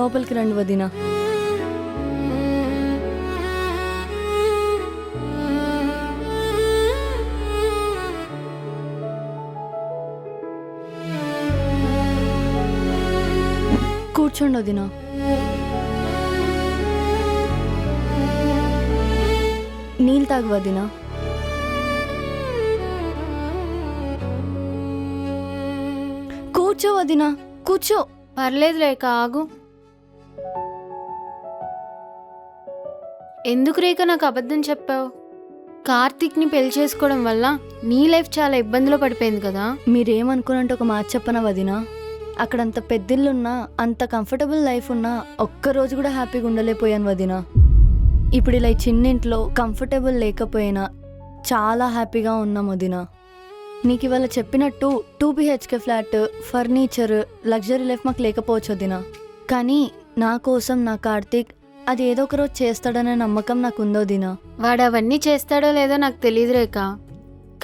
లోపలికి రండి వదిన. కూర్చోండి వదిన. నీళ్ళు తాగు వదిన. కూర్చో వదిన, కూర్చో. పర్లేదు రేఖ, ఆగు. ఎందుకు రేఖ నాకు అబద్ధం చెప్పావు? కార్తీక్ని పెళ్లి చేసుకోవడం వల్ల నీ లైఫ్ చాలా ఇబ్బందులు పడిపోయింది కదా. మీరేమనుకున్నంటే ఒక మాట చెప్పనా వదిన, అక్కడ అంత పెద్దిల్లున్నా అంత కంఫర్టబుల్ లైఫ్ ఉన్నా ఒక్కరోజు కూడా హ్యాపీగా ఉండలేకపోయాను వదిన. ఇప్పుడు ఇలా చిన్నింట్లో కంఫర్టబుల్ లేకపోయినా చాలా హ్యాపీగా ఉన్నాం వదిన. నీకు ఇవాళ చెప్పినట్టు 2 BHK flat, furniture, luxury life మాకు లేకపోవచ్చు వదిన. కానీ నా కోసం నా కార్తీక్ అది ఏదో ఒక రోజు చేస్తాడనే నమ్మకం నాకు ఉందో వదిన. వాడు అవన్నీ చేస్తాడో లేదో నాకు తెలియదు రేఖ,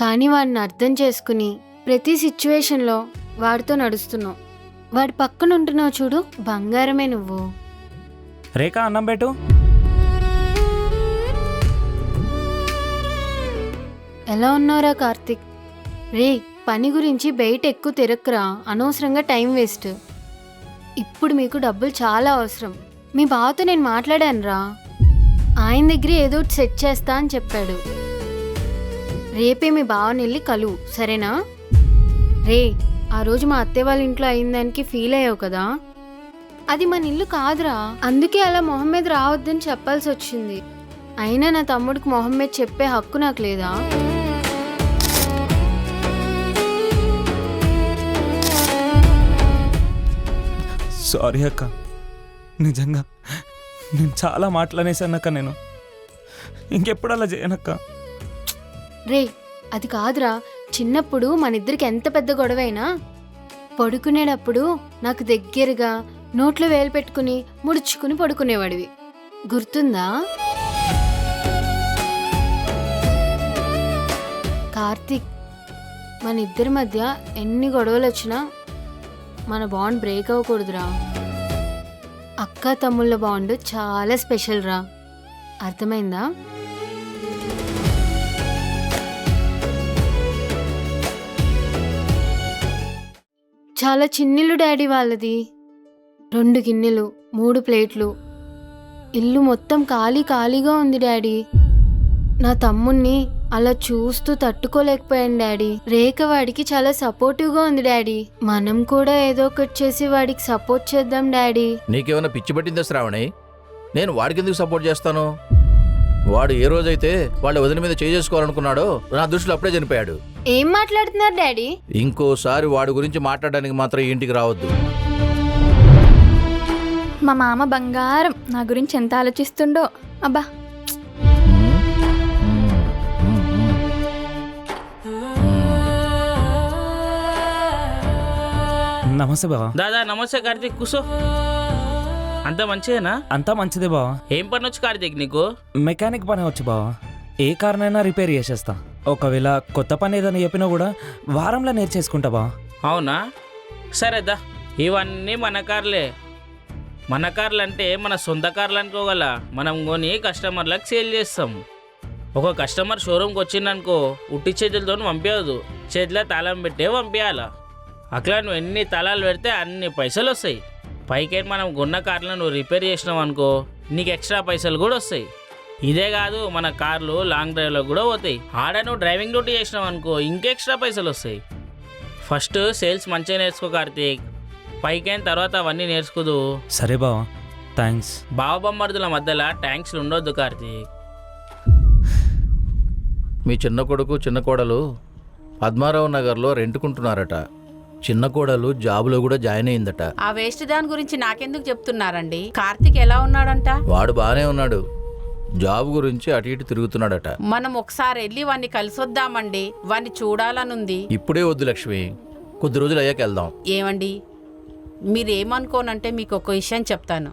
కానీ వాడిని అర్థం చేసుకుని ప్రతి సిచ్యువేషన్లో వాడితో నడుస్తున్నావు. వాడి పక్కన ఉంటున్నావు చూడు, బంగారమే నువ్వు. రేఖ అన్నం పెట్టు. ఎలా ఉన్నావురా కార్తీక్? రే, పని గురించి బయట ఎక్కువ తిరక్కరా, అనవసరంగా టైం వేస్ట్. ఇప్పుడు మీకు డబ్బులు చాలా అవసరం. మీ బావతో నేను మాట్లాడాను రా, ఆయన దగ్గర ఏదో సెట్ చేస్తా అని చెప్పాడు. రేపే మీ బావని వెళ్ళి కలువు, సరేనా? రే, ఆ రోజు మా అత్తయ్య వాళ్ళ ఇంట్లో అయిన దానికి ఫీల్ అయ్యావు కదా, అది మన ఇల్లు కాదురా, అందుకే అలా మొహం మీద రావద్దని చెప్పాల్సి వచ్చింది. అయినా నా తమ్ముడికి మొహం మీద చెప్పే హక్కు నాకు లేదా? సారీ అక్క, నిజంగా నేను చాలా మాటలనేసానక్క. నేను ఇంకెప్పుడు అలా చేయనక్క. రే, అది కాదురా, చిన్నప్పుడు మన ఇద్దరికి ఎంత పెద్ద గొడవైనా పడుకునేటప్పుడు నాకు దగ్గరగా నోట్లో వేలు పెట్టుకుని ముడుచుకుని పడుకునేవాడివి, గుర్తుందా? కార్తీక్, మన ఇద్దరి మధ్య ఎన్ని గొడవలు వచ్చినా మన బాండ్ బ్రేక్ అవ్వకూడదురా. అక్క తమ్ముళ్ళ బాండ్ చాలా స్పెషల్ రా, అర్థమైందా? చాలా చిన్నిల్లు డాడీ వాళ్ళది. 2 గిన్నెలు, 3 ప్లేట్లు, ఇల్లు మొత్తం ఖాళీగా ఉంది డాడీ. నా తమ్ముణ్ణి అలా చూస్తూ తట్టుకోలేకపోయాను డాడీ. రేఖ వాడికి చాలా సపోర్టివ్గా ఉంది డాడీ. మనం కూడా ఏదో ఒకటి చేసి వాడికి సపోర్ట్ చేద్దాం డాడీ. నీకేమైనా పిచ్చి పట్టిందా శ్రావణి? నేను వాడికి ఎందుకు సపోర్ట్ చేస్తాను? వాడు ఏ రోజైతే వాళ్ళ వదిన మీద చేసుకోవాలనుకున్నాడో నా దృష్టిలో అప్పుడే చనిపోయాడు. ఏం మాట్లాడుతున్నారు డాడీ? ఇంకోసారి వాడి గురించి మాట్లాడడానికి మాత్రం ఇంటికి రావద్దు. మా మామ బంగారం, నా గురించి ఎంత ఆలోచిస్తుండో. అబ్బా, నమస్తే బావా. దాదా నమస్తే కార్తీక్, కూసో. అంతా మంచిదేనా? అంతా మంచిదే బావా. ఏం పని వచ్చు కార్తీక్ నీకు? మెకానిక్ పని వచ్చు బావా. ఏ కార్నైనా రిపేర్ చేసేస్తా. ఒకవేళ కొత్త పని ఏదైనా చెప్పినా కూడా వారంలో నేర్చేసుకుంటా బావా. అవునా, సరేదా. ఇవన్నీ మన కార్లే. మన కార్లు అంటే మన సొంత కార్లు అనుకోగల. మనం కొని కస్టమర్లకు సేల్ చేస్తాం. ఒక కస్టమర్ షోరూమ్కి వచ్చిందనుకో, ఉట్టి చేతులతో పంపించదు, చేతిలో తాళం పెట్టే పంపించాలా. అట్లా నువ్వు ఎన్ని తాళాలు పెడితే అన్ని పైసలు వస్తాయి. పైకి మనం కొన్న కార్లను నువ్వు రిపేర్ చేసినావు అనుకో, నీకు ఎక్స్ట్రా పైసలు కూడా వస్తాయి. ఇదే కాదు, మన కార్లు లాంగ్ డ్రైవ్లో కూడా పోతాయి. ఆడ నువ్వు డ్రైవింగ్ డ్యూటీ చేసినావు అనుకో, ఇంకా ఎక్స్ట్రా పైసలు వస్తాయి. ఫస్ట్ సేల్స్ మంచిగా నేర్చుకో కార్తీక్, పైకైన తర్వాత అవన్నీ నేర్చుకోదు. సరే బావా, థ్యాంక్స్. బావబొమ్మర్దుల మధ్యలో ట్యాంక్స్లు ఉండొద్దు కార్తీక్. మీ చిన్న కొడుకు చిన్న కోడలు పద్మారావు నగర్లో రెంటుకుంటున్నారట. చిన్న కోడలు జాబులో కూడా జాయిన్ అయిందట. ఆ వేస్ట్ దాని గురించి నాకెందుకు చెప్తున్నారండి? కార్తీక్ ఎలా ఉన్నాడంట? వాడు బానే ఉన్నాడు, జాబ్ గురించి అటు ఇటు తిరుగుతున్నాడట. మనం ఒకసారి వెళ్ళి వాణ్ణి కలిసొద్దామండి, వాణ్ణి చూడాలనుంది. ఇప్పుడే వద్దు లక్ష్మి, కొద్ది రోజులు అయ్యాక వెళ్దాం. ఏమండి, మీరేమనుకోనంటే మీకు ఒక విషయం చెప్తాను.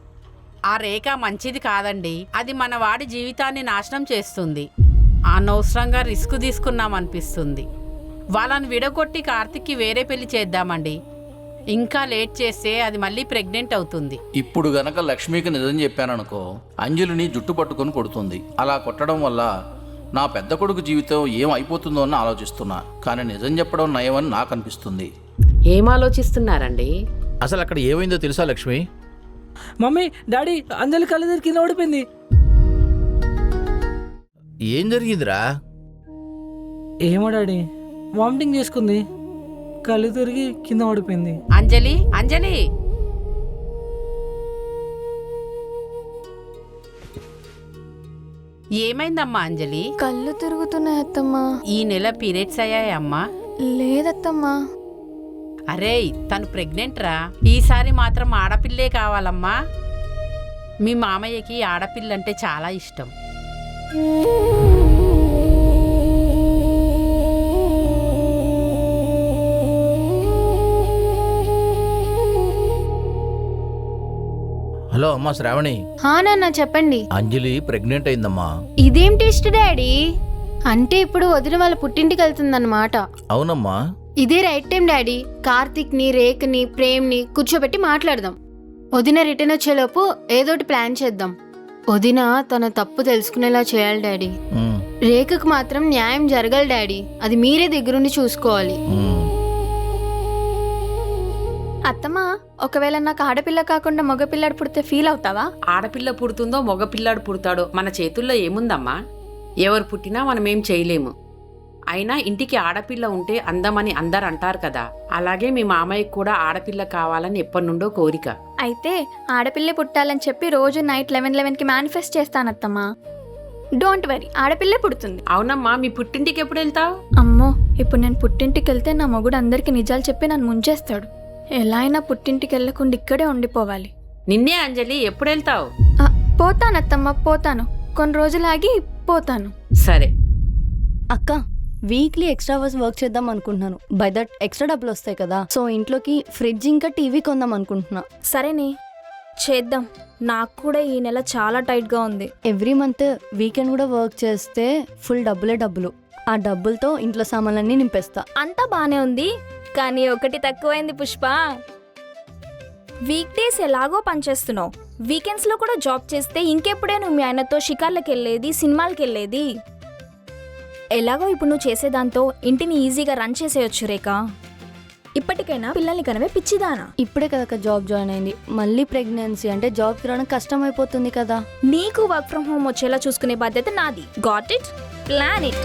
ఆ రేఖ మంచిది కాదండి, అది మన వాడి జీవితాన్ని నాశనం చేస్తుంది. అనవసరంగా రిస్క్ తీసుకున్నామనిపిస్తుంది. వాళ్ళని విడగొట్టి కార్తీక్కి వేరే పెళ్లి చేద్దామండి. ఇంకా లేట్ చేస్తే అది మళ్ళీ ప్రెగ్నెంట్ అవుతుంది. ఇప్పుడు గనక లక్ష్మికి నిజం చెప్పాననుకో, అంజలిని జుట్టు పట్టుకొని కొడుతుంది. అలా కొట్టడం వల్ల నా పెద్ద కొడుకు జీవితం ఏం అయిపోతుందో అని ఆలోచిస్తున్నా. కానీ నిజం చెప్పడం నయమని నాకు అనిపిస్తుంది. ఏం ఆలోచిస్తున్నారండి? అసలు అక్కడ ఏమైందో తెలుసా లక్ష్మి? మమ్మీ డాడీ అంజలి కళ్ళు తిరిగి కింద ఓడిపోయింది. ఏం జరిగిందిరా? ఏమో డాడీ, వామిటింగ్ చేసుకుంది, కళ్ళు తిరిగి కింద ఓడిపోయింది. అంజలి, అంజలి, ఏమైందమ్మా అంజలి? కళ్ళు తిరుగుతున్నాయి అత్తమ్మా. ఈ నెల పీరియడ్స్ అయ్యాయమ్మా? లేదత్తమ్మా. అరే, తను ప్రెగ్నెంట్ రా. ఈసారి మాత్రం ఆడపిల్లే కావాలమ్మా. మీ మామయ్యకి ఆడపిల్లంటే చాలా ఇష్టం. హలో అమ్మా శ్రావణి, హా నాన్న చెప్పండి. అంజలి ప్రెగ్నెంట్ అయిందమ్మా. ఇదేం టెస్ట్ డాడీ? అంటే ఇప్పుడు వదిన వాళ్ళ పుట్టింటికి వెళ్తుందన్నమాట. అవునమ్మా. ఇదే రైట్ టైం డాడీ. కార్తిక్ని, రేఖని, ప్రేమ్ని కూర్చోబెట్టి మాట్లాడదాం. వదిన రిటర్న్ వచ్చేలోపు ఏదోటి ప్లాన్ చేద్దాం. వదిన తన తప్పు తెలుసుకునేలా చేయాలి డాడీ. రేఖకు మాత్రం న్యాయం జరగాలి డాడీ. అది మీరే దగ్గరుండి చూసుకోవాలి. అత్తమ్మా, ఒకవేళ నాకు ఆడపిల్ల కాకుండా మగపిల్లాడు పుడితే ఫీల్ అవుతావా? ఆడపిల్ల పుడుతుందో మగపిల్లాడు పుడతాడో మన చేతుల్లో ఏముందమ్మా? ఎవరు పుట్టినా మనం ఏం చేయలేము. అయినా ఇంటికి ఆడపిల్ల ఉంటే అందమని అందరు అంటారు కదా, అలాగే మీ మామయ్యకు కూడా ఆడపిల్ల కావాలని ఎప్పటి నుండో కోరిక. అయితే ఆడపిల్లే పుట్టాలని చెప్పి రోజు నైట్ 11:11కి మేనిఫెస్ట్ చేస్తానత్తమ్మా. డోంట్ వరీ, ఆడపిల్లే పుడుతుంది. అవునమ్మా, మీ పుట్టింటికి ఎప్పుడు వెళ్తావు? అమ్మో, ఇప్పుడు నేను పుట్టింటికి వెళ్తే నా మొగుడు అందరికి నిజాలు చెప్పి నన్ను ముంచేస్తాడు. ఎలా అయినా పుట్టింటికి వెళ్ళకుండా ఇక్కడే ఉండిపోవాలి. నిన్నే అంజలి, ఎప్పుడు వెళ్తావు? పోతానత్తమ్మా, పోతాను. కొన్ని రోజులు ఆగి పోతాను. సరే. అక్క, వీక్లీ ఎక్స్ట్రా అవర్స్ వర్క్ చేద్దాం అనుకుంటున్నాను. బై దట్ ఎక్స్ట్రా డబ్బులు వస్తాయి కదా. సో ఇంట్లోకి ఫ్రిడ్జ్ ఇంకా టీవీ కొందాం అనుకుంటున్నా. సరేనే, చేద్దాం. నాకు కూడా ఈ నెల చాలా టైట్గా ఉంది. ఎవ్రీ మంత్ వీకెండ్ కూడా వర్క్ చేస్తే ఫుల్ డబ్బులు. ఆ డబ్బులతో ఇంట్లో సామాన్లన్నీ నింపేస్తా. అంతా బానే ఉంది, కానీ ఒకటి తక్కువైంది పుష్ప. వీక్ డేస్ ఎలాగో పనిచేస్తున్నావు, వీకెండ్స్లో కూడా జాబ్ చేస్తే ఇంకెప్పుడే నువ్వు మీ ఆయనతో షికార్లకు వెళ్ళేది, సినిమాలకు వెళ్ళేది. ఎలాగో ఇప్పుడు నువ్వు చేసేదాంతో ఇంటిని ఈజీగా రన్ చేసేయొచ్చు రేఖ. ఇప్పటికైనా పిల్లల్ని కనవే పిచ్చిదానా. ఇప్పుడే కదా జాబ్ జాయిన్ అయింది, మళ్ళీ ప్రెగ్నెన్సీ అంటే జాబ్కి రావడం కష్టం అయిపోతుంది కదా. నీకు వర్క్ ఫ్రమ్ హోమ్ వచ్చేలా చూసుకునే బాధ్యత నాది. Got it? Plan it.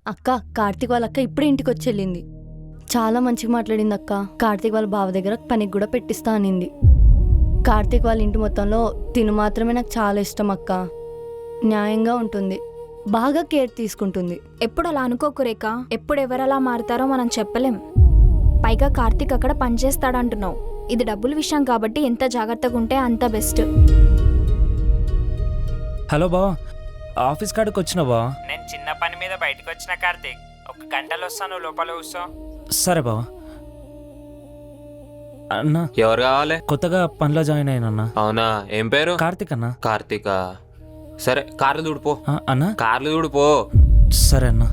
అక్క, కార్తీక్ వాళ్ళ అక్క ఇప్పుడే ఇంటికి వచ్చి వెళ్ళింది. చాలా మంచిగా మాట్లాడింది అక్క. కార్తీక్ వాళ్ళ బావ దగ్గర పనికి కూడా పెట్టిస్తా అనింది. కార్తీక్ వాళ్ళ ఇంటి మొత్తంలో తిను మాత్రమే నాకు చాలా ఇష్టం అక్క. న్యాయంగా ఉంటుంది, బాగా కేర్ తీసుకుంటుంది. ఎప్పుడు అలా అనుకోకు రేఖ. ఎప్పుడు ఎవరలా మారుతారో మనం చెప్పలేం. పైగా కార్తీక్ అక్కడ పనిచేస్తాడంటున్నావు. ఇది డబ్బుల విషయం కాబట్టి ఎంత జాగ్రత్తగా ఉంటే అంత బెస్ట్. హలో బావా, ఆఫీస్ కాడికి వచ్చినా బావా? నేను చిన్న పని మీద బయటకు వచ్చిన కార్తీక్, ఒక గంటలో వస్తాను, లోపల కూర్చో. సరే బావా. అన్న, ఎవరు కావాలి? కొత్తగా పనిలో జాయిన్ అయినా. అవునా, ఏం పేరు? కార్తీక్ అన్న. కార్తీక. సరే, కార్లు దూడిపో. అన్నా, కార్లు దూడిపో. సరే అన్న.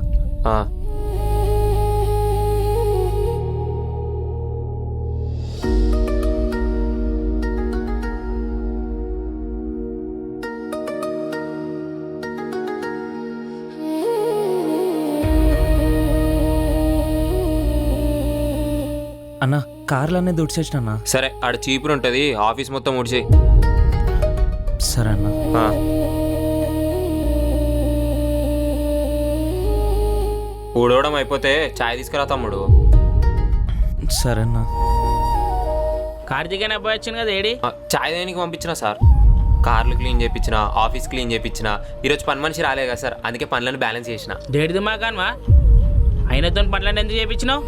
అన్న, కార్లన్నీ దుడిచేసిన. సరే, ఆడ చీపురు ఉంటది, ఆఫీస్ మొత్తం ఊడ్చేయి. సరే అన్న. ఊడవడం అయిపోతే చాయ్ తీసుకురా తమ్ముడు. సరే అన్న. కార్తీక్ అని అబ్బాయి వచ్చింది కదా, ఏడి? చాయ్ దేనికి పంపించిన సార్? కార్లు క్లీన్ చేయించిన, ఆఫీస్ క్లీన్ చేయించిన. ఈరోజు పని మనిషి రాలే కదా సార్, అందుకే పనులను బ్యాలెన్స్ చేసిన. డేడిది మా కాన్వా అయినతో పనులను ఎందుకు చేయించినావు?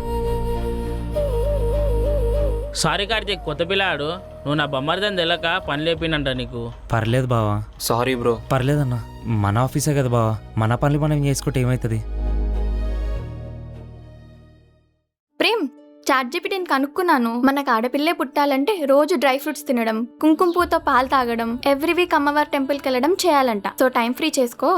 సారీ కార్తీక్, కొత్త పిల్లాడు. నువ్వు నా బొమ్మరిదని తెలక పని లేపినంట నీకు. పర్లేదు బావా. Sorry bro. పర్లేదన్నా, మన ఆఫీసే కదా బావా, మన పనులు మనం చేసుకుంటే ఏమవుతుంది? ప్రేమ్, చాట్‌జీపీటీని కనుక్కున్నాను. మనకు ఆడపిల్లే పుట్టాలంటే రోజు డ్రై ఫ్రూట్స్ తినడం, కుంకుమ పూతో పాలు తాగడం, ఎవ్రీ వీక్ అమ్మవారి టెంపుల్కి వెళ్ళడం చేయాలంట. సో టైం ఫ్రీ చేసుకో,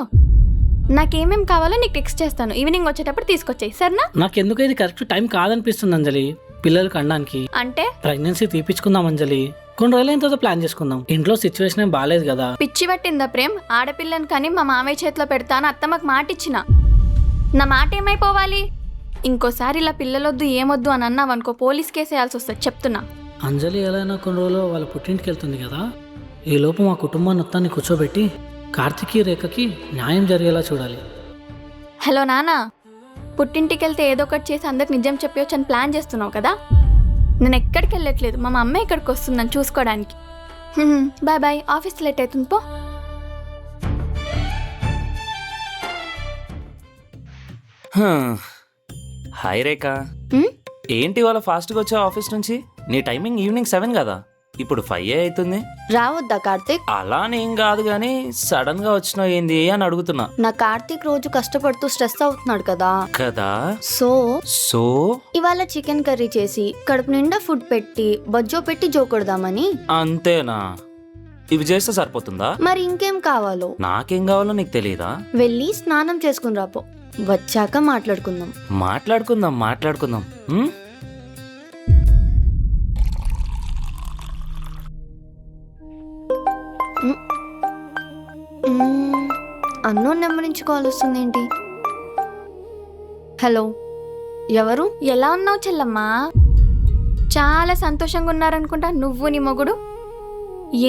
నాకేమేం కావాలో నీకు టెక్స్ట్ చేస్తాను, ఈవినింగ్ వచ్చేటప్పుడు తీసుకొచ్చేయి సరేనా? నాకెందుకు ఇది కరెక్ట్ టైం కాదనిపిస్తుంది అంజలి పిల్లలకి అనడానికి. అంటే ప్రెగ్నెన్సీ తీపించుకుందాం అంజలి, కొన్ని రోజులైన తర్వాత ప్లాన్ చేసుకుందాం. ఇంట్లో సిచ్యువేషన్ ఏం బాగాలేదు కదా. పిచ్చి పట్టిందా ప్రేమ్? ఆడపిల్లని కానీ మా మామయ్య చేతిలో పెడతాను అత్తమ్మకు మాట ఇచ్చిన. నా మాట ఏమైపోవాలి? ఇంకోసారి ఇలా పిల్లలొద్దు ఏమొద్దు అని అన్నావనుకో పోలీస్ కేసు వేయాల్సి వస్తుంది చెప్తున్నా. అంజలి ఎలా అయినా కొన్ని రోజులు వాళ్ళ పుట్టింటికి వెళ్తుంది కదా, ఈ లోపు మా కుటుంబాన్ని మొత్తాన్ని కూర్చోబెట్టి కార్తికి రేఖకి న్యాయం జరిగేలా చూడాలి. హలో నాన్న, పుట్టింటికి వెళ్తే ఏదో ఒకటి చేసి అందరికి నిజం చెప్పవచ్చు అని ప్లాన్ చేస్తున్నావు కదా. నేను ఎక్కడికి వెళ్ళట్లేదు, మా అమ్మ ఇక్కడికి వస్తుందని చూసుకోవడానికి. బాయ్ బాయ్, ఆఫీస్ లేట్ అవుతుంది పో. హాయ్ రేఖ, హ్మ్? ఏంటి వాళ్ళ ఫాస్ట్గా వచ్చావు ఆఫీస్ నుంచి? నీ టైమింగ్ ఈవినింగ్ 7 కదా, ఇప్పుడు 5 అవుతుంది. రావద్దా కార్తీక్? అలా ఏం కాదు కానీ సడన్ గా వచ్చినావు ఏంది అని అడుగుతున్నా. నా కార్తీక్ రోజు కష్టపడుతూ స్ట్రెస్ అవుతున్నాడు కదా, కదా సో ఇవాళ చికెన్ కర్రీ చేసి కడుపు నిండా ఫుడ్ పెట్టి బజ్జో పెట్టి జోకొడదామని. అంతేనా? ఇవి చేస్తే సరిపోతుందా? మరి ఇంకేం కావాలో? నాకేం కావాలో నీకు తెలియదా? వెళ్ళి స్నానం చేసుకుని రాపో, వచ్చాక మాట్లాడుకుందాం. మాట్లాడుకుందాం. ఉమ్? అన్నోన్ నెంబర్ నుంచి కాల్ వస్తుంది ఏంటి? హలో, ఎవరు? ఎలా ఉన్నావు చెల్లమ్మా? చాలా సంతోషంగా ఉన్నారనుకుంటా నువ్వు నీ మొగుడు.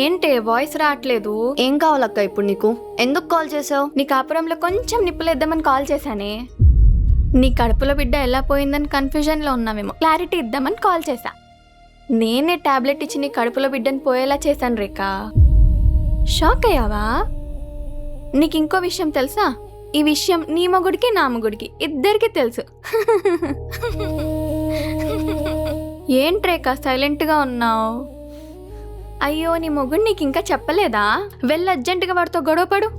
ఏంటే వాయిస్ రావట్లేదు? ఏం కావాలక్క ఇప్పుడు నీకు? ఎందుకు కాల్ చేసావు? నీ కాపురంలో కొంచెం నిప్పులేద్దామని కాల్ చేశానే. నీ కడుపులో బిడ్డ ఎలా పోయిందని కన్ఫ్యూజన్లో ఉన్నావేమో, క్లారిటీ ఇద్దామని కాల్ చేశా. నేనే టాబ్లెట్ ఇచ్చి నీ కడుపులో బిడ్డని పోయేలా చేశాను రేఖ. షాక్ అయ్యావా? నీకు ఇంకో విషయం తెలుసా? ఈ విషయం నీ మొగుడికి నా మొగుడికి ఇద్దరికి తెలుసు. ఏంట్రేక సైలెంట్గా ఉన్నావు? అయ్యో, నీ మొగుడు నీకు ఇంకా చెప్పలేదా? వెళ్ళి అర్జెంటుగా వాడితో గొడవపడు.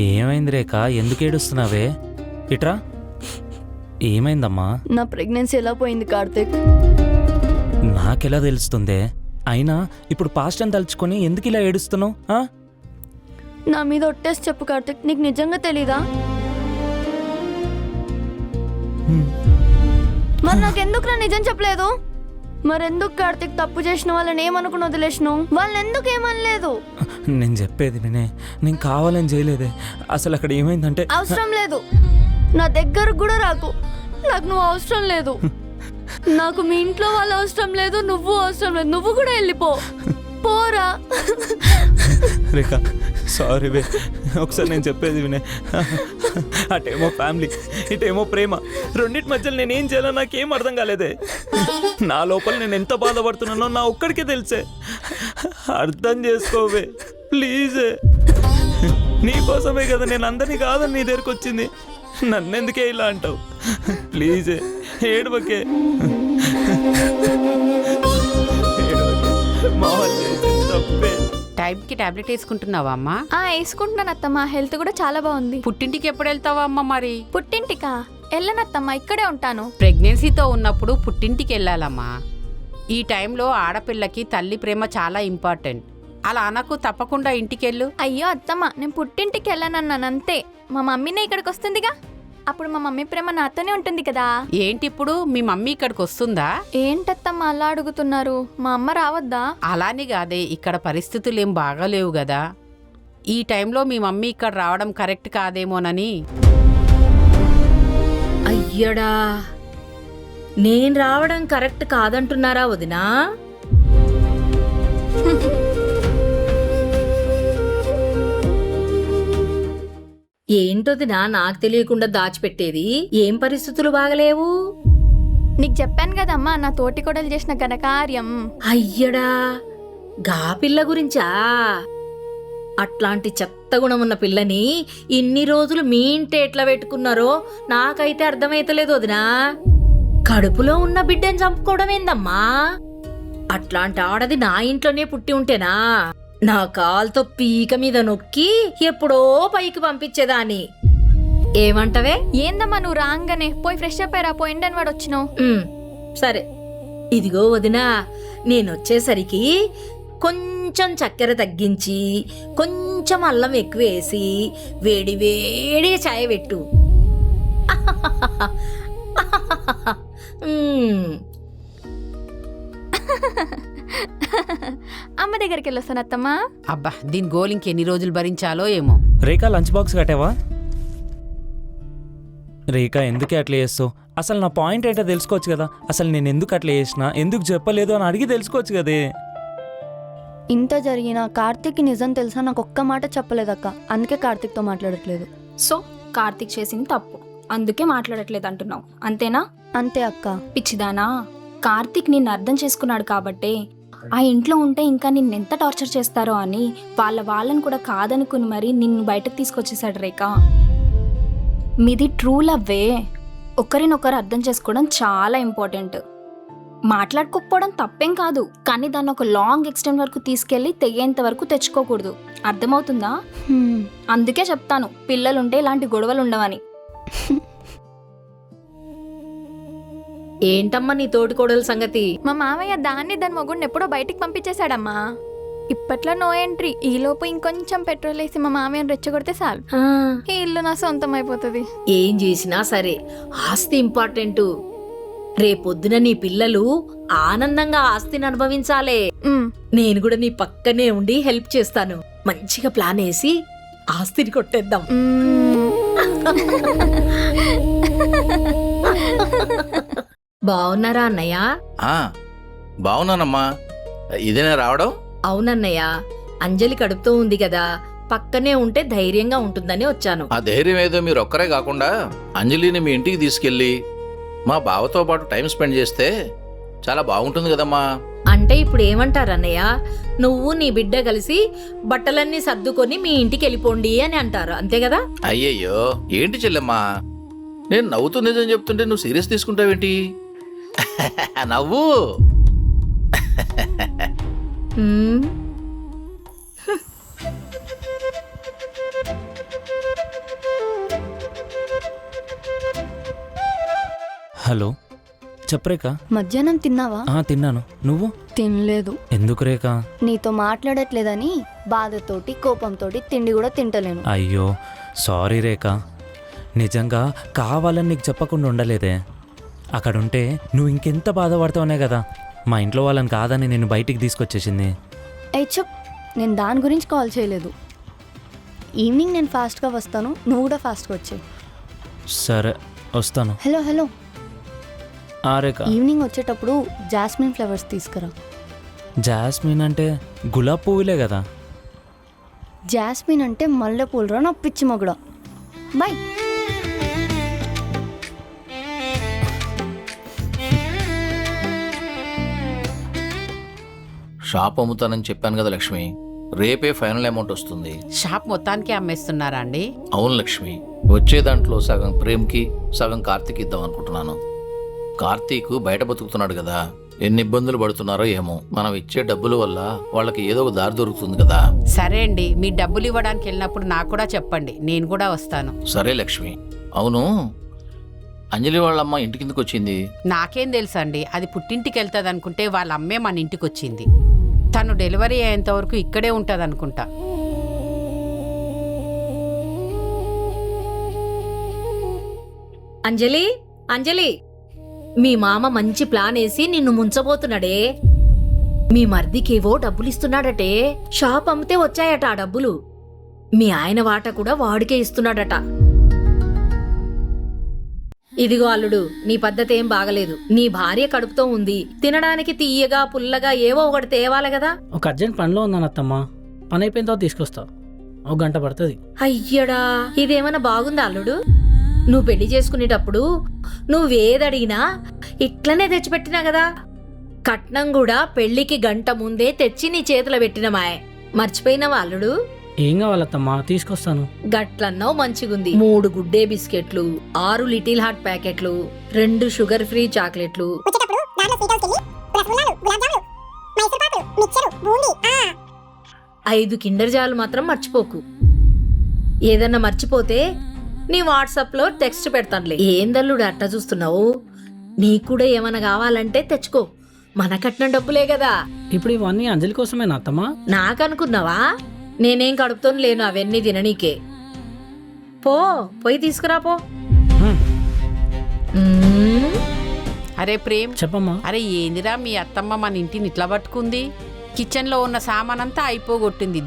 ఏమైంది రేఖ, ఎందుకు ఏడుస్తున్నావే? ఇట్రా, ఏమైందమ్మా? నా ప్రెగ్నెన్సీ ఎలా పోయింది కార్తీక్? నాకెలా తెలుస్తుందే? అయినా ఇప్పుడు పాస్ట్ అని తలుచుకొని ఎందుకు ఇలా ఏడుస్తున్నావు? నా మీద ఒట్టేసి చెప్పు కార్తీక్, నీకు నిజంగా తెలీదా? మరి నాకెందుకు నిజం చెప్పలేదు? మరెందుకు కార్తీక్ తప్పు చేసిన వాళ్ళని ఏమనుకుని వదిలేసినావు? వాళ్ళని ఎందుకు ఏమనలేదు? నేను చెప్పేది వినే, నేను కావాలని చేయలేదే. అసలు అక్కడ ఏమైందంటే... అవసరం లేదు, నా దగ్గరకు కూడా రాకు. నాకు నువ్వు అవసరం లేదు. నాకు మీ ఇంట్లో వాళ్ళు అవసరం లేదు, నువ్వు అవసరం లేదు. నువ్వు కూడా వెళ్ళిపో, పోరా. రేఖ సారీ వే, ఒకసారి నేను చెప్పేది వినే. అటేమో ఫ్యామిలీ, ఇటేమో ప్రేమ, రెండింటి మధ్యలో నేనేం చేయాలో నాకేం అర్థం కాలేదే. నా లోపల నేను ఎంత బాధపడుతున్నానో నా ఒక్కడికే తెలిసే. అర్థం చేసుకోవే ప్లీజ్. నీకోసమే కదా నేను అందరినీ కాదని నీ దగ్గరికి వచ్చింది. నన్నెందుకే ఇలా అంటావు? ప్లీజ్ ఏడవకే. టైంకి టాబ్లెట్ వేసుకుంటున్నావా అమ్మా? వేసుకుంటున్నాను అత్తమ్మ, హెల్త్ కూడా చాలా బాగుంది. పుట్టింటికి ఎప్పుడు వెళ్తావా అమ్మ? మరి పుట్టింటికా? వెళ్ళనత్తమ్మ, ఇక్కడే ఉంటాను. ప్రెగ్నెన్సీతో ఉన్నప్పుడు పుట్టింటికి వెళ్ళాలమ్మా. ఈ టైంలో ఆడపిల్లకి తల్లి ప్రేమ చాలా ఇంపార్టెంట్. అలా అనకు, తప్పకుండా ఇంటికెళ్ళు. అయ్యో అత్తమ్మ, నేను పుట్టింటికి వెళ్ళనన్నాను అంతే. మా మమ్మీనే ఇక్కడికి వస్తుందిగా, అప్పుడు మా మమ్మీ ప్రేమ నాతోనే ఉంటుంది కదా. ఏంటి ఇప్పుడు మీ మమ్మీ ఇక్కడికి వస్తుందా? ఏంటత్తమ్మ అలా అడుగుతున్నారు? మా అమ్మ రావద్దా? అలాని కాదే, ఇక్కడ పరిస్థితులు ఏం బాగాలేవు కదా. ఈ టైంలో మీ మమ్మీ ఇక్కడ రావడం కరెక్ట్ కాదేమోనని. అయ్యడా, నేను రావడం కరెక్ట్ కాదంటున్నారా వదినా? ఏంటొదినా నాకు తెలియకుండా దాచిపెట్టేది? ఏం పరిస్థితులు బాగలేవు? నీకు చెప్పాను కదమ్మా, నా తోటి కొడలు చేసిన ఘనకార్యం. అయ్యడా, గా పిల్ల గురించా? అట్లాంటి చెత్త గుణమున్న పిల్లని ఇన్ని రోజులు మీ ఇంటి ఎట్లా పెట్టుకున్నారో నాకైతే అర్థమైతలేదు వదినా. కడుపులో ఉన్న బిడ్డని చంపుకోవడం ఏందమ్మా? అట్లాంటి ఆడది నా ఇంట్లోనే పుట్టి ఉంటేనా నా కాల్తో పీక మీద నొక్కి ఎప్పుడో పైకి పంపించేదాన్ని. ఏమంటవే? ఏందమ్మా నువ్వు రాగానే పోయి ఫ్రెష్ అప్ అయ్యారా పోయిండని వాడు వచ్చినావు. సరే ఇదిగో వదినా, నేనొచ్చేసరికి కొంచెం చక్కెర తగ్గించి కొంచెం అల్లం ఎక్కువ వేసి వేడి వేడి చాయ్ పెట్టు. అమ్మ దగ్గరికి వెళ్ళొస్తాను అత్తమ్మా. అబ్బా దీని గోల్ ఇంకెన్ని రోజులు భరించాలో ఏమో. రేఖా లంచ్ బాక్స్ కట్టావా? రేఖా ఎందుకే అట్లా చేస్తావు? అసలు నా పాయింట్ ఏంటో తెలుసుకోవచ్చు కదా. అసలు నేను ఎందుకు అట్లా చేసినా, ఎందుకు చెప్పలేదు అని అడిగి తెలుసుకోవచ్చు కదే. ఇంత జరిగినా కార్తీక్కి నిజం తెలుసా నాకు ఒక్క మాట చెప్పలేదక్క. అందుకే కార్తీక్తో మాట్లాడట్లేదు. సో కార్తీక్ చేసింది తప్పు, అందుకే మాట్లాడట్లేదు అంటున్నావు అంతేనా? అంతే అక్క. పిచ్చిదానా, కార్తీక్ నిన్ను అర్థం చేసుకున్నాడు కాబట్టే ఆ ఇంట్లో ఉంటే ఇంకా నిన్నెంత టార్చర్ చేస్తారో అని వాళ్ళని కూడా కాదనుకుని మరి నిన్ను బయటకు తీసుకొచ్చేసాడు రేఖ. మీది ట్రూ లవ్వే. ఒకరినొకరు అర్థం చేసుకోవడం చాలా ఇంపార్టెంట్. మాట్లాడుకోకపోవడం తప్పేం కాదు, కానీ దాన్ని ఒక లాంగ్ ఎక్స్టెంట్ వరకు తీసుకెళ్ళి తెగేంత వరకు తెచ్చుకోకూడదు. అర్థమవుతుందా? అందుకే చెప్తాను పిల్లలుంటే ఇలాంటి గొడవలు ఉండవని. ఏంటమ్మా నీ తోటికోడల సంగతి? మా మామయ్య దాన్ని దాని మొగుడిని ఎప్పుడో బయటికి పంపించేశాడమ్మా. ఇప్పట్లో నో ఎంట్రీ. ఈలోపు ఇంకొంచెం పెట్రోల్ వేసి మా మామయ్యని రెచ్చగొడితే చాలు, ఈ ఇల్లు నా సొంతం అయిపోతుంది. ఏం చేసినా సరే ఆస్తి ఇంపార్టెంట్. రేపొద్దున నీ పిల్లలు ఆనందంగా ఆస్తిని అనుభవించాలే. నేను కూడా నీ పక్కనే ఉండి హెల్ప్ చేస్తాను. మంచిగా ప్లాన్ వేసి ఆస్తిని కొట్టేద్దాం. బావున్నారా అన్నయ్య? బావున్నానమ్మా. ఇదేనా రావడం? అవునన్నయ్య, అంజలి కడుపుతో ఉంది కదా, పక్కనే ఉంటే ధైర్యంగా ఉంటుందని వచ్చాను. ఆ ధైర్యం ఏదో మీరు ఒక్కరే కాకుండా అంజలిని మీ ఇంటికి తీసుకెళ్ళి మా బావతో పాటు టైం స్పెండ్ చేస్తే చాలా బాగుంటుంది కదమ్మా. అంటే ఇప్పుడు ఏమంటారన్నయ్య, నువ్వు నీ బిడ్డ కలిసి బట్టలన్నీ సర్దుకొని మీ ఇంటికి వెళ్ళిపోండి అని అంటారు, అంతే కదా? అయ్యయ్యో ఏంటి చెల్లెమ్మా, నేను నవ్వుతూ నిజం చెప్తుంటే నువ్వు సీరియస్ తీసుకుంటావేంటి? నవ్వు. హలో చెప్పు రేఖా. మధ్యాహ్నం తిన్నావా? తిన్నాను. నువ్వు? తినలేదు. ఎందుకు రేఖా? నీతో మాట్లాడట్లేదని బాధతోటి కోపంతోటి తిండి కూడా తింటలేను. అయ్యో సారీ రేఖా, నిజంగా కావాలని నీకు చెప్పకుండా ఉండలేదే. అక్కడుంటే నువ్వు ఇంకెంత బాధపడతావునే కదా మా ఇంట్లో వాళ్ళని కాదని నేను బయటికి తీసుకొచ్చేసింది. చెప్, నేను దాని గురించి కాల్ చేయలేదు. ఈవినింగ్ నేను ఫాస్ట్గా వస్తాను, నువ్వు కూడా ఫాస్ట్గా వచ్చేయి. సరే వస్తాను. హలో హలో, రేఖా ఈవినింగ్ వచ్చేటప్పుడు జాస్మిన్ ఫ్లవర్స్ తీసుకురా. జాస్మిన్ అంటే గులాబ్ పువ్వులే కదా. జాస్మిన్ అంటే మల్లె పూలరా నా పిచ్చి మొగుడా. బాయ్. షాప్ అమ్ముతానని చెప్పాను కదా లక్ష్మి, రేపే ఫైనల్ అమౌంట్ వస్తుంది. షాప్ మొత్తానికి అమ్మేస్తున్నారా అండి? అవును లక్ష్మి, వచ్చే దాంట్లో సగం ప్రేమ్కి సగం కార్తీక్ ఇద్దాం అనుకుంటున్నాను. కార్తీక్ బయట బతుకుతున్నాడు కదా, ఎన్ని ఇబ్బందులు పడుతున్నారో ఏమో. మనం ఇచ్చే డబ్బుల వల్ల వాళ్ళకి ఏదో ఒక దారి దొరుకుతుంది కదా. సరే అండి, మీ డబ్బులు ఇవ్వడానికి వెళ్ళినప్పుడు నాకు కూడా చెప్పండి, నేను కూడా వస్తాను. సరే లక్ష్మి. అవును, అంజలి వాళ్ళమ్మ ఇంటి కిందకు వచ్చింది. నాకేం తెలుసండి, అది పుట్టింటికి వెళ్తుంది అనుకుంటే వాళ్ళ అమ్మే మన ఇంటికి వచ్చింది. తను డెలివరీ అయ్యేంత వరకు ఇక్కడే ఉంటుంది అనుకుంటా. అంజలి, అంజలి, మీ మామ మంచి ప్లాన్ వేసి నిన్ను ముంచబోతున్నాడే. మీ మర్దికేవో డబ్బులు ఇస్తున్నాడటే. షాప్ అమ్మితే వచ్చాయట ఆ డబ్బులు. మీ ఆయన వాట కూడా వాడికే ఇస్తున్నాడట. ఇదిగో అల్లుడు, నీ పద్ధతి ఏం బాగలేదు. నీ భార్య కడుపుతో ఉంది, తినడానికి తీయగా పుల్లగా ఏవో ఒకటి తేవాలి కదా. ఒక అర్జెంట్ పనిలో ఉన్నాను అత్తమ్మా, పని అయిపోయిన తర్వాత తీసుకొస్తా. ఒక గంట పడుతుంది. అయ్యడా, ఇదేమన్నా బాగుందా అల్లుడు? నువ్వు పెళ్లి చేసుకునేటప్పుడు నువ్వేదడిగినా ఇట్లనే తెచ్చిపెట్టినా కదా. కట్నం కూడా పెళ్లికి గంట ముందే తెచ్చి నీ చేతిలో పెట్టిన మాయ. మర్చిపోయినావా అల్లుడు? ఏం కావాలత్తమ్మా, తీసుకొస్తాను. గట్లన్నావు మంచిగుంది. 3 గుడ్డే బిస్కెట్లు, 6 లిటిల్ హార్ట్ ప్యాకెట్లు, 2 షుగర్ ఫ్రీ చాక్లెట్లు, 5 కిండర్ జాలు మాత్రం మర్చిపోకు. ఏదన్నా మర్చిపోతే నీ వాట్సాప్లో టెక్స్ట్ పెడతానులే. ఏందల్లుడు అట్టా చూస్తున్నావు? నీకు కూడా ఏమైనా కావాలంటే తెచ్చుకో, మన కట్టిన డబ్బులే కదా. ఇప్పుడు ఇవన్నీ అంజలి కోసమేనా అత్తమ్మా? నాకనుకున్నావా? నేనేం కడుపుతో లేను అవన్నీ తిననీకే. పోయి తీసుకురా పో. మ్మ్. అరే ప్రేమ్, చెప్పమ్మా. అరే ఏందిరా మీ అత్తమ్మ మన ఇంటిని ఇట్లా పట్టుకుంది? కిచెన్లో ఉన్న సామానంతా అయిపోగొట్టింది,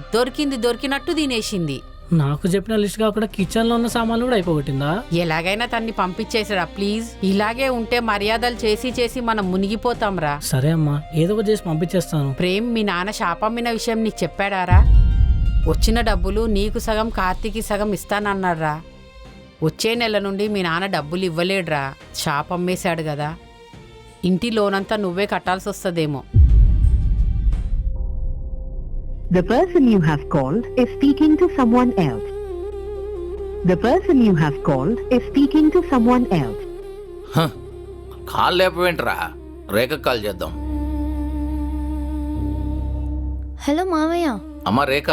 దొరికినట్టు తినేసింది. నాకు చెప్పిన లిస్ట్ కాకుండా కిచెన్లో ఉన్న సామాన్లు కూడా అయిపోగొట్టిందా? ఎలాగైనా తన్ని పంపించేసాడా ప్లీజ్. ఇలాగే ఉంటే మర్యాదలు చేసి మనం మునిగిపోతాంరా. సరే అమ్మా, ఏదో ఒకటి చేసి పంపించేస్తాను. ప్రేమ్, మీ నాన్న శాపమ్మిన విషయం నీకు చెప్పాడారా? వచ్చిన డబ్బులు నీకు సగం కార్తీకి సగం ఇస్తానన్నారా? వచ్చే నెల నుండి మీ నాన్న డబ్బులు ఇవ్వలేడురా, శాపమ్మేశాడు కదా. ఇంటి లోనంతా నువ్వే కట్టాల్సి వస్తుందేమో. The person you have called is speaking to someone else. The person you have called is speaking to someone else. Call లేపవేంట్రా, రేఖ కాల్ చేద్దాం. హలో మావయ్య. అమ్మా రేఖ,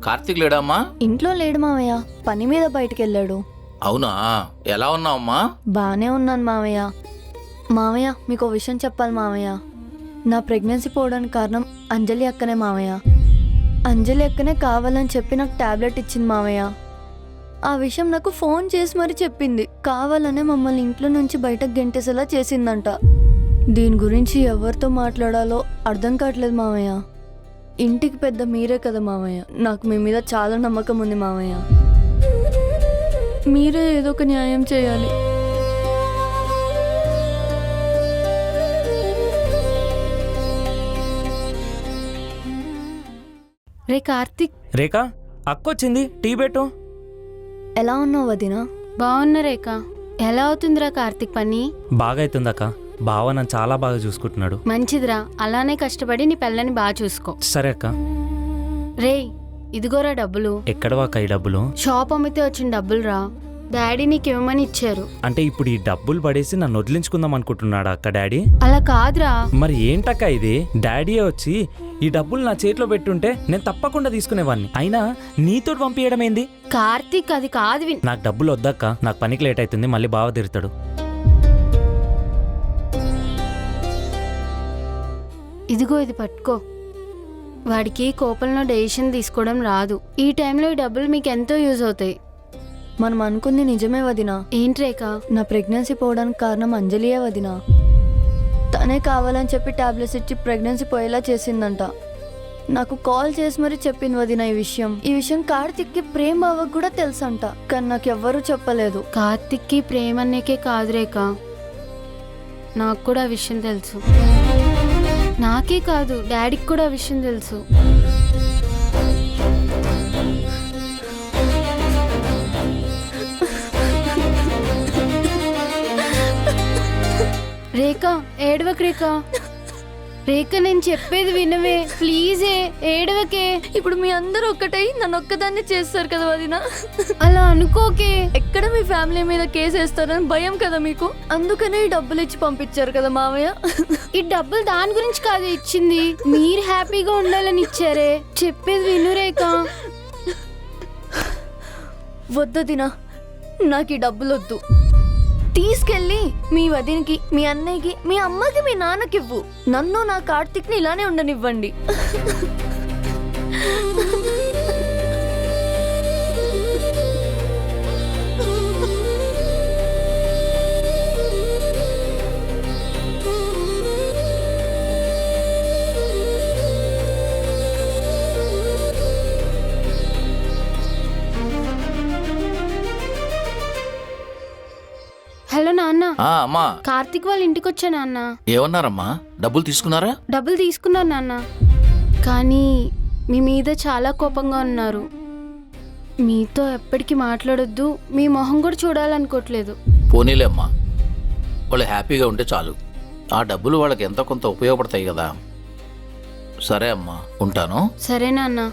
కార్తీక్ లేడమ్మా? ఇంట్లో లేడు మావయ్య, పని మీద బయటికి వెళ్ళాడు. అవునా, ఎలా ఉన్నావమ్మా? బాగానే ఉన్నాను మావయ్య. మావయ్య, మీకు ఓ విషయం చెప్పాలి మావయ్య. నా ప్రెగ్నెన్సీ పోవడానికి కారణం అంజలి అక్కనే మావయ్య. అంజలి అక్కనే కావాలని చెప్పి నాకు టాబ్లెట్ ఇచ్చింది మావయ్య. ఆ విషయం నాకు ఫోన్ చేసి మరీ చెప్పింది. కావాలనే మమ్మల్ని ఇంట్లో నుంచి బయటకు గెంటేసేలా చేసిందంట. దీని గురించి ఎవరితో మాట్లాడాలో అర్థం కావట్లేదు మావయ్య. ఇంటికి పెద్ద మీరే కదా మావయ్య, నాకు మీ మీద చాలా నమ్మకం ఉంది మావయ్య. మీరే ఏదో ఒక న్యాయం చేయాలి. రే కార్తీక్. రేఖ, అక్క వచ్చింది, టీ పెట్టు. ఎలా ఉన్నావు వదినా? బాగున్నా రేఖ. ఎలా అవుతుందిరా కార్తీక్ పని? బాగా అవుతుందక్క, బావ నన్ను చాలా బాగా చూసుకుంటున్నాడు. మంచిదిరా, అలానే కష్టపడి నీ పిల్లని బాగా చూసుకో. సరే అక్క. రే ఇదిగోరా డబ్బులు. ఎక్కడవాక ఈ డబ్బులు? షాప్ అమ్మితే వచ్చిన డబ్బులు రా, డాడీ నీకేమని ఇచ్చారు. అంటే ఇప్పుడు ఈ డబ్బులు పడేసి నన్ను వదిలించుకుందాం అనుకుంటున్నాడా అక్క డాడీ? అలా కాదురా. మరి ఏంటక్క ఇది? డాడీయే వచ్చి ఈ డబ్బులు నా చేతిలో పెట్టుంటే నేను తప్పకుండా తీసుకునేవాడిని. అయినా నీతో పంపించడం ఏంది? కార్తీక్ అది కాదు. నాకు డబ్బులు వద్దక్క, నాకు పనికి లేట్ అవుతుంది, మళ్ళీ బావ తిడతాడు. ఇదిగో ఇది పట్టుకో. వాడికి కోపంలో డెసిషన్ తీసుకోవడం రాదు. ఈ టైంలో ఈ డబ్బులు మీకు ఎంతో యూజ్ అవుతాయి. మనం అనుకుంది నిజమే వదినా. ఏంటి రేఖ? నా ప్రెగ్నెన్సీ పోవడానికి కారణం అంజలియే వదినా. తనే కావాలని చెప్పి టాబ్లెట్స్ ఇచ్చి ప్రెగ్నెన్సీ పోయేలా చేసిందంట. నాకు కాల్ చేసి మరీ చెప్పింది వదినా ఈ విషయం కార్తిక్కి ప్రేమ బావకు కూడా తెలుసంట, కానీ నాకు ఎవ్వరూ చెప్పలేదు. కార్తిక్కి ప్రేమ అన్నేకే కాదు రేఖ, నాకు కూడా ఆ విషయం తెలుసు. నాకే కాదు, డాడీకి కూడా ఆ విషయం తెలుసు. రేఖ ఏడవకు రేఖ. రేఖ నేను చెప్పేది వినవే ప్లీజే, ఏడవకే. ఇప్పుడు మీ అందరూ ఒక్కటై నన్ను ఒక్కదాన్ని చేస్తారు కదా వదినా. అలా అనుకోకే. ఎక్కడ మీ ఫ్యామిలీ మీద కేసు వేస్తారని భయం కదా మీకు, అందుకనే ఈ డబ్బులు ఇచ్చి పంపించారు కదా మావయ్య. ఈ డబ్బులు దాని గురించి కాదు ఇచ్చింది, మీరు హ్యాపీగా ఉండాలని ఇచ్చారే. చెప్పేది విను రేఖ. వద్దొదినా, నాకు ఈ డబ్బులు వద్దు. తీసుకెళ్ళి మీ వదినకి, మీ అన్నయ్యకి, మీ అమ్మకి, మీ నాన్నకి ఇవ్వు. నన్ను నా కార్తిక్ని ఇలానే ఉండనివ్వండి. హలో నాన్న. అమ్మా, కార్తిక్ వాళ్ళ ఇంటికి వచ్చా నాన్న. ఏమన్నారమ్మా? డబ్బులు తీసుకున్నారా? డబ్బులు తీసుకున్నారు నాన్న, కానీ మీ మీద చాలా కోపంగా ఉన్నారు. మీతో ఎప్పటికీ మాట్లాడొద్దు, మీ మొహం కూడా చూడాలనుకోవట్లేదు. పోనీలే అమ్మా, వాళ్ళు హ్యాపీగా ఉంటే చాలు. ఆ డబ్బులు వాళ్ళకి ఎంతో కొంత ఉపయోగపడతాయి కదా. సరే అమ్మా, ఉంటాను. సరే నాన్న.